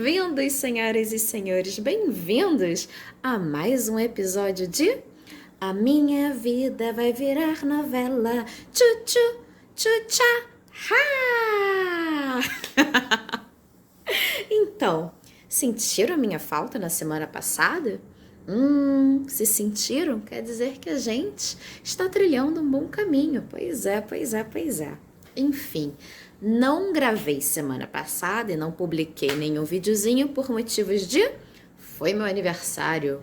Bem-vindos, senhoras e senhores, bem-vindos a mais um episódio de A Minha Vida Vai Virar Novela. Tchu-tchu, tchu-tchá, ha! Então, sentiram a minha falta na semana passada? Se sentiram, quer dizer que a gente está trilhando um bom caminho. Pois é. Enfim, não gravei semana passada e não publiquei nenhum videozinho por motivos de... Foi meu aniversário.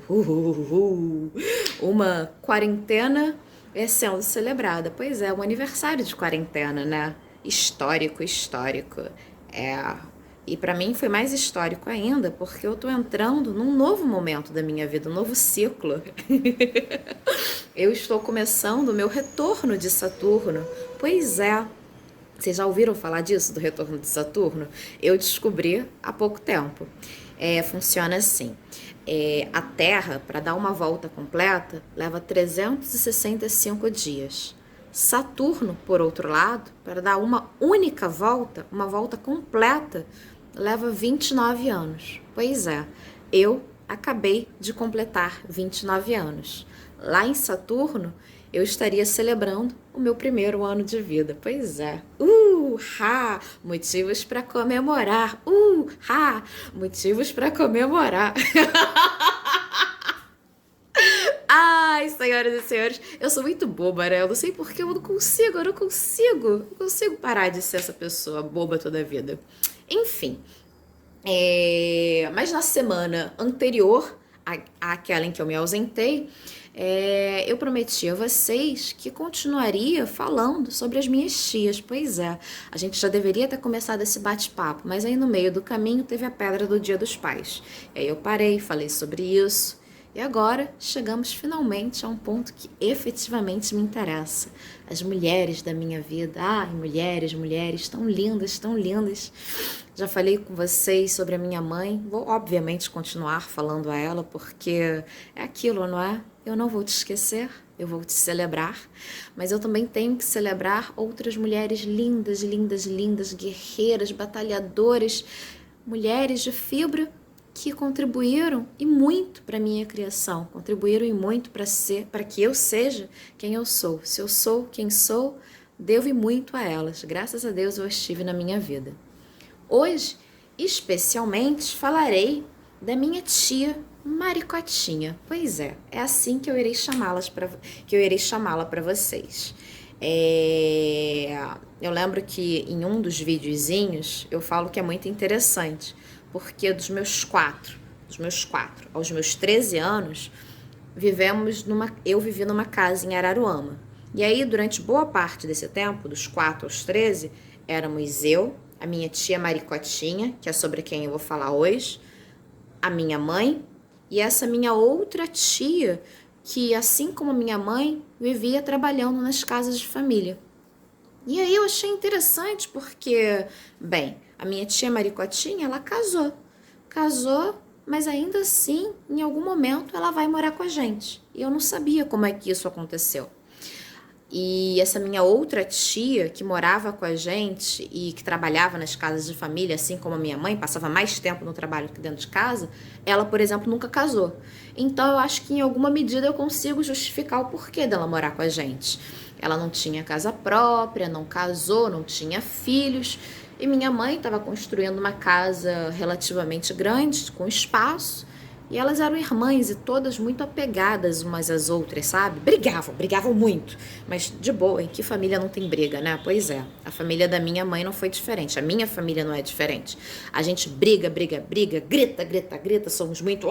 Uma quarentena sendo celebrada. Pois é, um aniversário de quarentena, né? Histórico. E pra mim foi mais histórico ainda, porque eu tô entrando num novo momento da minha vida, um novo ciclo. Eu estou começando o meu retorno de Saturno. Pois é. Vocês já ouviram falar disso, do retorno de Saturno? Eu descobri há pouco tempo. Funciona assim. A Terra, para dar uma volta completa, leva 365 dias. Saturno, por outro lado, para dar uma única volta, uma volta completa, leva 29 anos. Pois é, eu acabei de completar 29 anos. Lá em Saturno, eu estaria celebrando o meu primeiro ano de vida. Pois é. Motivos para comemorar. Motivos para comemorar. Ai, senhoras e senhores, eu sou muito boba, né? Eu não sei porque eu não consigo parar de ser essa pessoa boba toda a vida. Enfim, mas na semana anterior àquela em que eu me ausentei, eu prometi a vocês que continuaria falando sobre as minhas tias. Pois é, a gente já deveria ter começado esse bate-papo, mas aí no meio do caminho teve a pedra do Dia dos Pais. E aí eu parei, falei sobre isso. E agora chegamos finalmente a um ponto que efetivamente me interessa. As mulheres da minha vida. Ai, mulheres tão lindas. Já falei com vocês sobre a minha mãe. Vou obviamente continuar falando a ela, porque é aquilo, não é? Eu não vou te esquecer, eu vou te celebrar. Mas eu também tenho que celebrar outras mulheres lindas, guerreiras, batalhadoras, mulheres de fibra, que contribuíram e muito para a minha criação, contribuíram e muito para que eu seja quem eu sou. Se eu sou quem sou, devo e muito a elas. Graças a Deus eu estive na minha vida. Hoje, especialmente, falarei da minha tia Maricotinha. Pois é assim que eu irei chamá-la para vocês. Eu lembro que em um dos videozinhos eu falo que é muito interessante, porque dos meus 4 aos meus 13 anos, eu vivi numa casa em Araruama. E aí, durante boa parte desse tempo, dos 4 aos 13, éramos eu, a minha tia Maricotinha, que é sobre quem eu vou falar hoje, a minha mãe e essa minha outra tia, que, assim como minha mãe, vivia trabalhando nas casas de família. E aí eu achei interessante porque, bem, a minha tia Maricotinha, ela casou, mas ainda assim, em algum momento, ela vai morar com a gente. E eu não sabia como é que isso aconteceu. E essa minha outra tia, que morava com a gente e que trabalhava nas casas de família, assim como a minha mãe, passava mais tempo no trabalho que dentro de casa, ela, por exemplo, nunca casou. Então, eu acho que em alguma medida eu consigo justificar o porquê dela morar com a gente. Ela não tinha casa própria, não casou, não tinha filhos. E minha mãe estava construindo uma casa relativamente grande, com espaço. E elas eram irmãs e todas muito apegadas umas às outras, sabe? Brigavam muito. Mas de boa, em que família não tem briga, né? Pois é, a família da minha mãe não foi diferente. A minha família não é diferente. A gente briga, grita, somos muito...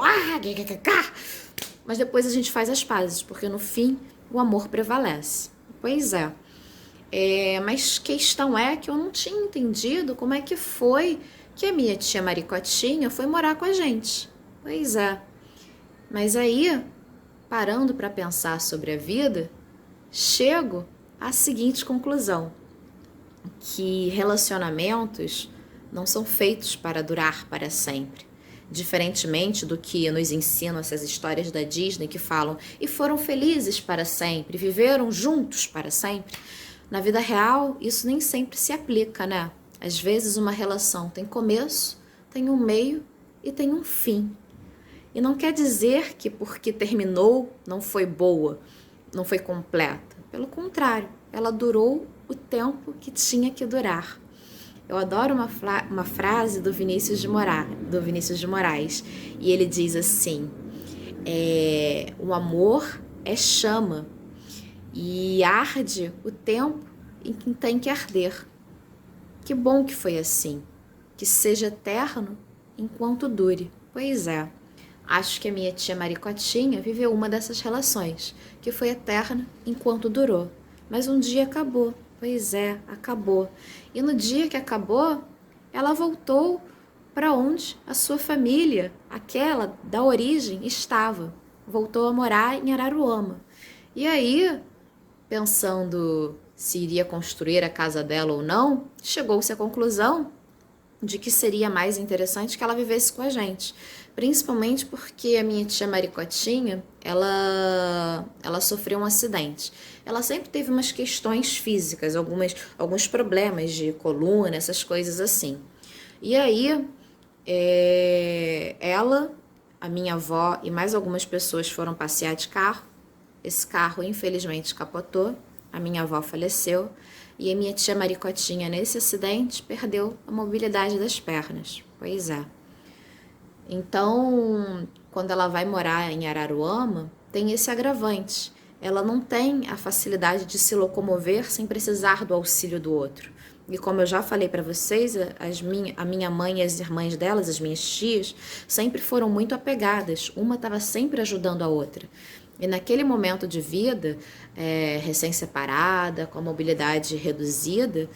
Mas depois a gente faz as pazes, porque no fim o amor prevalece. Pois é. Mas questão é que eu não tinha entendido como é que foi que a minha tia Maricotinha foi morar com a gente. Pois é. Mas aí, parando para pensar sobre a vida, chego à seguinte conclusão: que relacionamentos não são feitos para durar para sempre. Diferentemente do que nos ensinam essas histórias da Disney que falam e foram felizes para sempre, viveram juntos para sempre. Na vida real, isso nem sempre se aplica, né? Às vezes uma relação tem começo, tem um meio e tem um fim. E não quer dizer que porque terminou não foi boa, não foi completa. Pelo contrário, ela durou o tempo que tinha que durar. Eu adoro uma frase do Vinícius de Moraes, e ele diz assim: o amor é chama e arde o tempo em que tem que arder. Que bom que foi assim, que seja eterno enquanto dure. Pois é, acho que a minha tia Maricotinha viveu uma dessas relações, que foi eterna enquanto durou. Mas um dia acabou. Pois é, acabou. E no dia que acabou, ela voltou para onde a sua família, aquela da origem, estava. Voltou a morar em Araruama. E aí, pensando se iria construir a casa dela ou não, chegou-se à conclusão de que seria mais interessante que ela vivesse com a gente. Principalmente porque a minha tia Maricotinha, ela sofreu um acidente. Ela sempre teve umas questões físicas, alguns problemas de coluna, essas coisas assim. E aí, ela, a minha avó e mais algumas pessoas foram passear de carro. Esse carro, infelizmente, capotou. A minha avó faleceu. E a minha tia Maricotinha, nesse acidente, perdeu a mobilidade das pernas. Pois é. Então, quando ela vai morar em Araruama, tem esse agravante. Ela não tem a facilidade de se locomover sem precisar do auxílio do outro. E como eu já falei para vocês, a minha mãe e as irmãs delas, as minhas tias, sempre foram muito apegadas. Uma estava sempre ajudando a outra. E naquele momento de vida, recém-separada, com a mobilidade reduzida,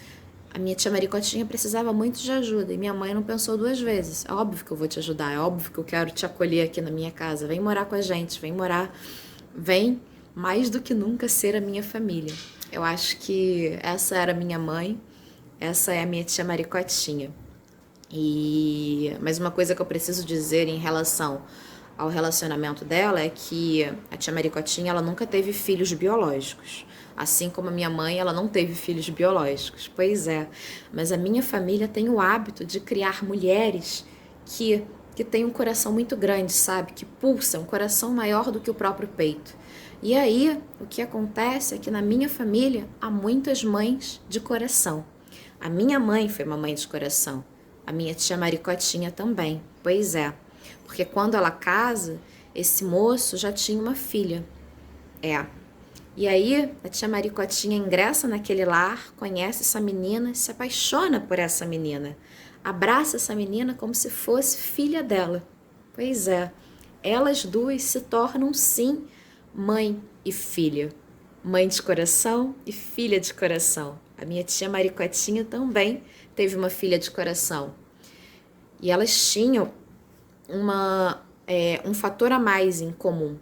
a minha tia Maricotinha precisava muito de ajuda e minha mãe não pensou duas vezes. É óbvio que eu vou te ajudar, é óbvio que eu quero te acolher aqui na minha casa. Vem morar com a gente, vem mais do que nunca ser a minha família. Eu acho que essa era a minha mãe, essa é a minha tia Maricotinha. Mas uma coisa que eu preciso dizer em relação ao relacionamento dela é que a tia Maricotinha, ela nunca teve filhos biológicos. Assim como a minha mãe, ela não teve filhos biológicos. Pois é, mas a minha família tem o hábito de criar mulheres que têm um coração muito grande, sabe? Que pulsam, um coração maior do que o próprio peito. E aí, o que acontece é que na minha família há muitas mães de coração. A minha mãe foi uma mãe de coração. A minha tia Maricotinha também. Pois é. Porque quando ela casa, esse moço já tinha uma filha. E aí, a tia Maricotinha ingressa naquele lar, conhece essa menina, se apaixona por essa menina. Abraça essa menina como se fosse filha dela. Pois é, elas duas se tornam, sim, mãe e filha. Mãe de coração e filha de coração. A minha tia Maricotinha também teve uma filha de coração. E elas tinham um fator a mais em comum,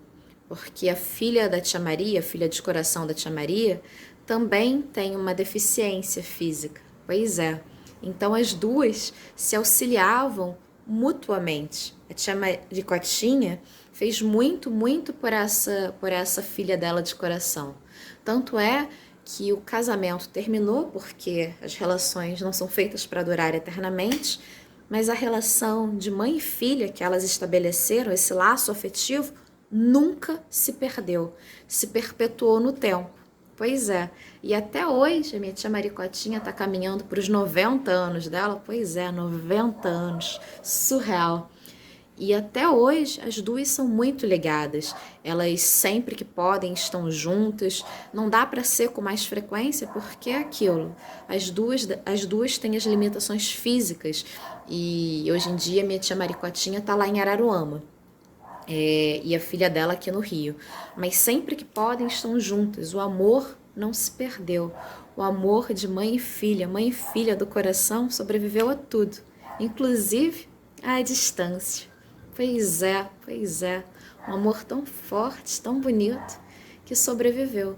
porque a filha da tia Maria, a filha de coração da tia Maria, também tem uma deficiência física. Pois é. Então as duas se auxiliavam mutuamente. A tia Maricotinha fez muito, muito por essa filha dela de coração. Tanto é que o casamento terminou, porque as relações não são feitas para durar eternamente, mas a relação de mãe e filha que elas estabeleceram, esse laço afetivo, nunca se perdeu, se perpetuou no tempo. Pois é, e até hoje a minha tia Maricotinha está caminhando para os 90 anos dela, pois é, 90 anos, surreal. E até hoje as duas são muito ligadas, elas sempre que podem estão juntas, não dá para ser com mais frequência porque é aquilo, as duas têm as limitações físicas e hoje em dia minha tia Maricotinha está lá em Araruama. E a filha dela aqui no Rio. Mas sempre que podem estão juntas. O amor não se perdeu. O amor de mãe e filha do coração sobreviveu a tudo, inclusive à distância. Pois é. Um amor tão forte, tão bonito, que sobreviveu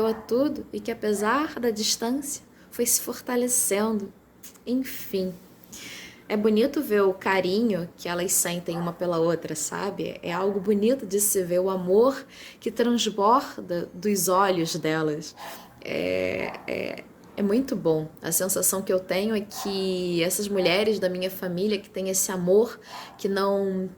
a tudo e que apesar da distância foi se fortalecendo. Enfim. É bonito ver o carinho que elas sentem uma pela outra, sabe? É algo bonito de se ver, o amor que transborda dos olhos delas. É muito bom. A sensação que eu tenho é que essas mulheres da minha família que têm esse amor que não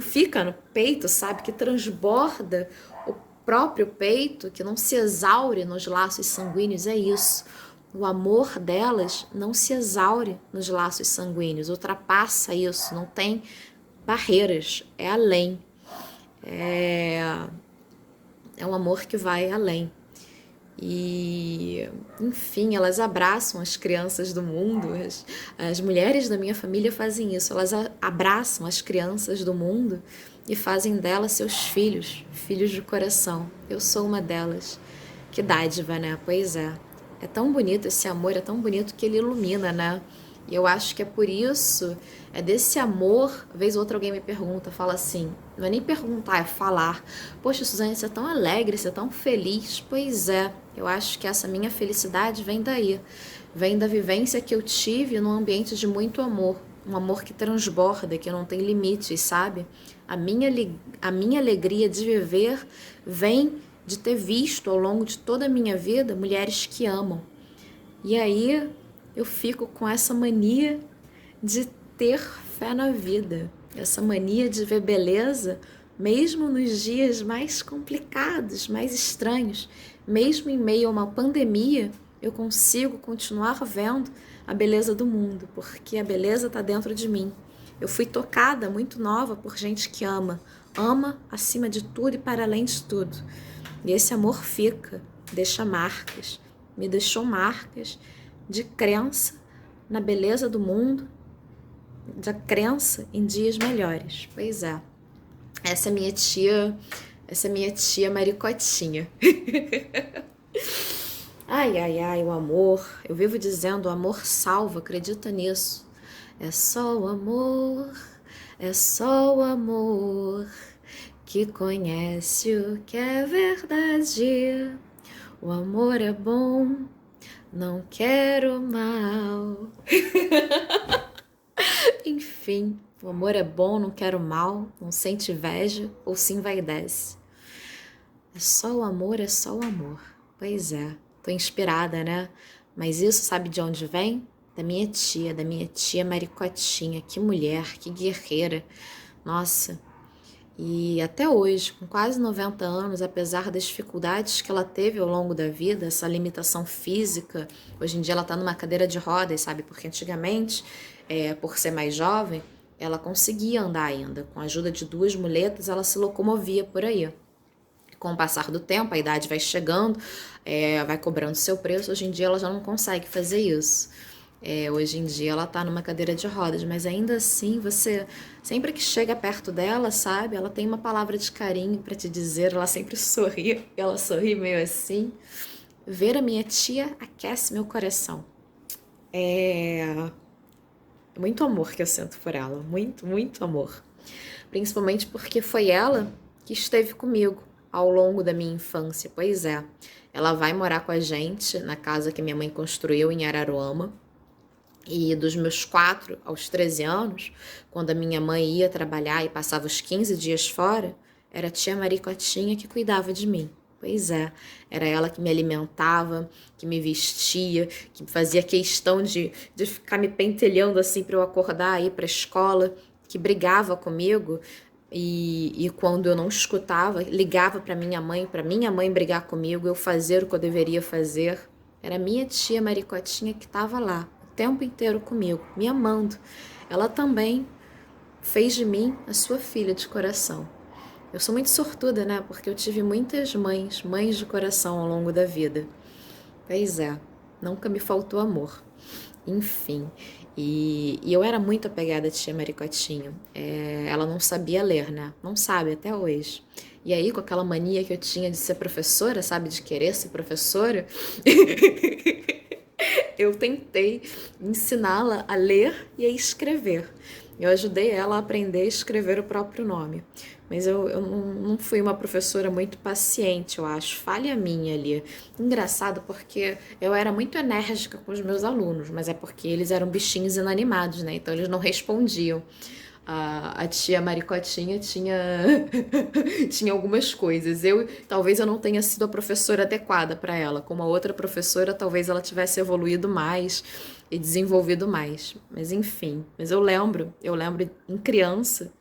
fica no peito, sabe? Que transborda o próprio peito, que não se exaure nos laços sanguíneos, é isso. O amor delas não se exaure nos laços sanguíneos, ultrapassa isso, não tem barreiras, é além. É, é um amor que vai além. E, enfim, elas abraçam as crianças do mundo. As mulheres da minha família fazem isso. Elas abraçam as crianças do mundo e fazem delas seus filhos, filhos de coração. Eu sou uma delas. Que dádiva, né? Pois é. É tão bonito esse amor, é tão bonito que ele ilumina, né? E eu acho que é por isso, é desse amor, vez ou outra alguém me pergunta, fala assim, não é nem perguntar, é falar. Poxa, Suzane, você é tão alegre, você é tão feliz. Pois é, eu acho que essa minha felicidade vem daí. Vem da vivência que eu tive num ambiente de muito amor. Um amor que transborda, que não tem limites, sabe? A minha alegria de viver vem de ter visto ao longo de toda a minha vida mulheres que amam. E aí eu fico com essa mania de ter fé na vida, essa mania de ver beleza, mesmo nos dias mais complicados, mais estranhos, mesmo em meio a uma pandemia, eu consigo continuar vendo a beleza do mundo, porque a beleza está dentro de mim. Eu fui tocada muito nova por gente que ama, ama acima de tudo e para além de tudo. E esse amor fica, deixa marcas, me deixou marcas de crença na beleza do mundo, da crença em dias melhores. Pois é, essa é minha tia Maricotinha. Ai, ai, ai, o amor, eu vivo dizendo, o amor salva, acredita nisso. É só o amor, é só o amor que conhece o que é verdade. O amor é bom, não quero mal. Enfim, o amor é bom, não quero mal, não sente inveja ou se envaidece. É só o amor, é só o amor. Pois é, tô inspirada, né? Mas isso sabe de onde vem? Da minha tia Maricotinha. Que mulher, que guerreira. Nossa. E até hoje, com quase 90 anos, apesar das dificuldades que ela teve ao longo da vida, essa limitação física, hoje em dia ela está numa cadeira de rodas, sabe? Porque antigamente, por ser mais jovem, ela conseguia andar ainda. Com a ajuda de 2 muletas, ela se locomovia por aí. Com o passar do tempo, a idade vai chegando, vai cobrando seu preço. Hoje em dia ela já não consegue fazer isso. Hoje em dia ela tá numa cadeira de rodas, mas ainda assim você, sempre que chega perto dela, sabe, ela tem uma palavra de carinho pra te dizer, ela sempre sorri, ela sorri meio assim. Ver a minha tia aquece meu coração. É muito amor que eu sinto por ela, muito, muito amor. Principalmente porque foi ela que esteve comigo ao longo da minha infância. Pois é, ela vai morar com a gente na casa que minha mãe construiu em Araruama. E dos meus 4 aos 13 anos, quando a minha mãe ia trabalhar e passava os 15 dias fora, era a tia Maricotinha que cuidava de mim. Pois é, era ela que me alimentava, que me vestia, que fazia questão de ficar me pentelhando assim para eu acordar e ir para a escola, que brigava comigo e quando eu não escutava, ligava para minha mãe brigar comigo, eu fazer o que eu deveria fazer. Era minha tia Maricotinha que estava lá o tempo inteiro comigo, me amando. Ela também fez de mim a sua filha de coração. Eu sou muito sortuda, né? Porque eu tive muitas mães de coração ao longo da vida. Pois é, nunca me faltou amor. Enfim, e eu era muito apegada à tia Maricotinha. Ela não sabia ler, né? Não sabe até hoje. E aí, com aquela mania que eu tinha de ser professora, sabe? De querer ser professora, eu tentei ensiná-la a ler e a escrever. Eu ajudei ela a aprender a escrever o próprio nome. Mas eu não fui uma professora muito paciente, eu acho. Falha minha ali. Engraçado porque eu era muito enérgica com os meus alunos, mas é porque eles eram bichinhos inanimados, né? Então eles não respondiam. A tia Maricotinha tinha, tinha algumas coisas. Talvez eu não tenha sido a professora adequada para ela. Como a outra professora, talvez ela tivesse evoluído mais e desenvolvido mais. Mas enfim, eu lembro em criança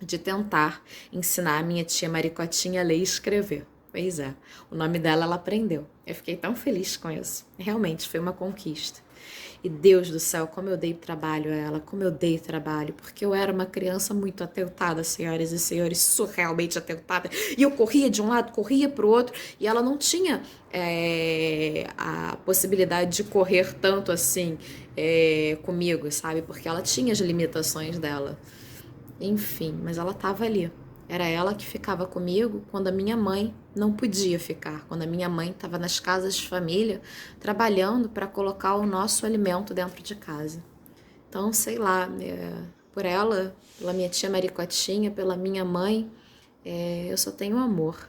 de tentar ensinar a minha tia Maricotinha a ler e escrever. Pois é, o nome dela ela aprendeu. Eu fiquei tão feliz com isso. Realmente foi uma conquista. E Deus do céu, como eu dei trabalho a ela, como eu dei trabalho, porque eu era uma criança muito atentada, senhoras e senhores, surrealmente atentada. E eu corria de um lado, corria para o outro, e ela não tinha a possibilidade de correr tanto assim comigo, sabe? Porque ela tinha as limitações dela. Enfim, mas ela estava ali. Era ela que ficava comigo quando a minha mãe não podia ficar, quando a minha mãe estava nas casas de família trabalhando para colocar o nosso alimento dentro de casa. Então, sei lá, por ela, pela minha tia Maricotinha, pela minha mãe, eu só tenho amor.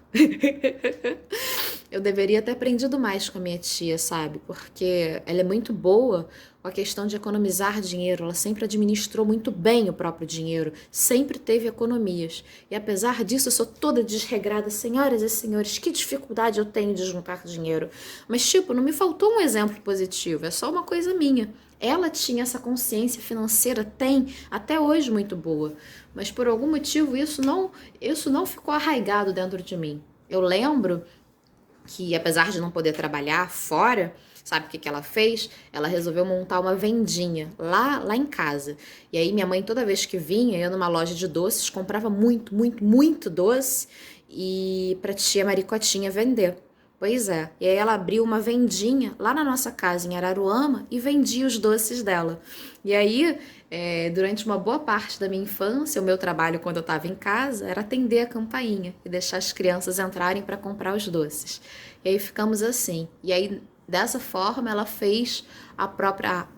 Eu deveria ter aprendido mais com a minha tia, sabe? Porque ela é muito boa com a questão de economizar dinheiro. Ela sempre administrou muito bem o próprio dinheiro. Sempre teve economias. E apesar disso, eu sou toda desregrada. Senhoras e senhores, que dificuldade eu tenho de juntar dinheiro. Mas, tipo, não me faltou um exemplo positivo. É só uma coisa minha. Ela tinha essa consciência financeira, tem, até hoje muito boa. Mas por algum motivo isso não ficou arraigado dentro de mim. Eu lembro que, apesar de não poder trabalhar fora, sabe o que ela fez? Ela resolveu montar uma vendinha lá em casa. E aí minha mãe, toda vez que vinha, ia numa loja de doces, comprava muito, muito, muito doce e pra tia Maricotinha vender. Pois é. E aí ela abriu uma vendinha lá na nossa casa, em Araruama, e vendia os doces dela. E aí, durante uma boa parte da minha infância, o meu trabalho quando eu estava em casa era atender a campainha e deixar as crianças entrarem para comprar os doces. E aí ficamos assim. E aí, dessa forma, ela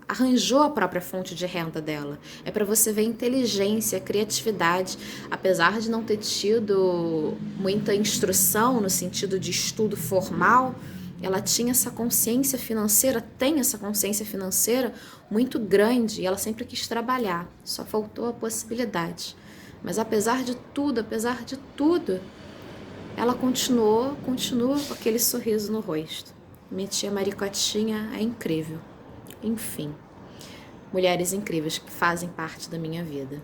arranjou a própria fonte de renda dela. É para você ver a inteligência, a criatividade, apesar de não ter tido muita instrução no sentido de estudo formal, ela tinha essa consciência financeira, tem essa consciência financeira muito grande e ela sempre quis trabalhar, só faltou a possibilidade. Mas apesar de tudo, ela continua com aquele sorriso no rosto. Minha tia Maricotinha é incrível. Enfim, mulheres incríveis que fazem parte da minha vida.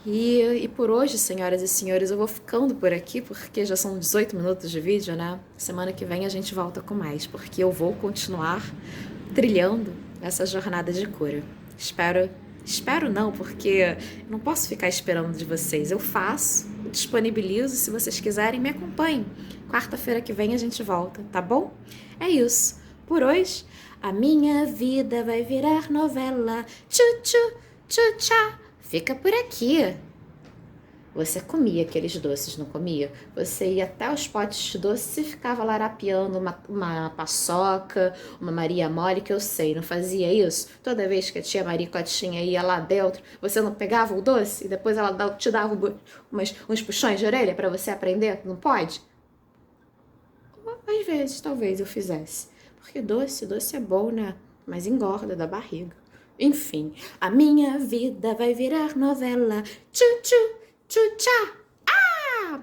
E por hoje, senhoras e senhores, eu vou ficando por aqui, porque já são 18 minutos de vídeo, né? Semana que vem a gente volta com mais, porque eu vou continuar trilhando essa jornada de cura. Espero não, porque eu não posso ficar esperando de vocês. Eu faço, disponibilizo, se vocês quiserem, me acompanhem. Quarta-feira que vem a gente volta, tá bom? É isso. Por hoje, a minha vida vai virar novela. Tchu, tchá. Fica por aqui. Você comia aqueles doces, não comia? Você ia até os potes de doces e ficava larapeando uma paçoca, uma Maria Mole, que eu sei, não fazia isso? Toda vez que a tia Maricotinha ia lá dentro, você não pegava o doce e depois ela te dava uns puxões de orelha para você aprender? Não pode? Às vezes, talvez eu fizesse. Porque doce é bom, né? Mas engorda da barriga. Enfim, a minha vida vai virar novela. Tchu, tchá. Ah!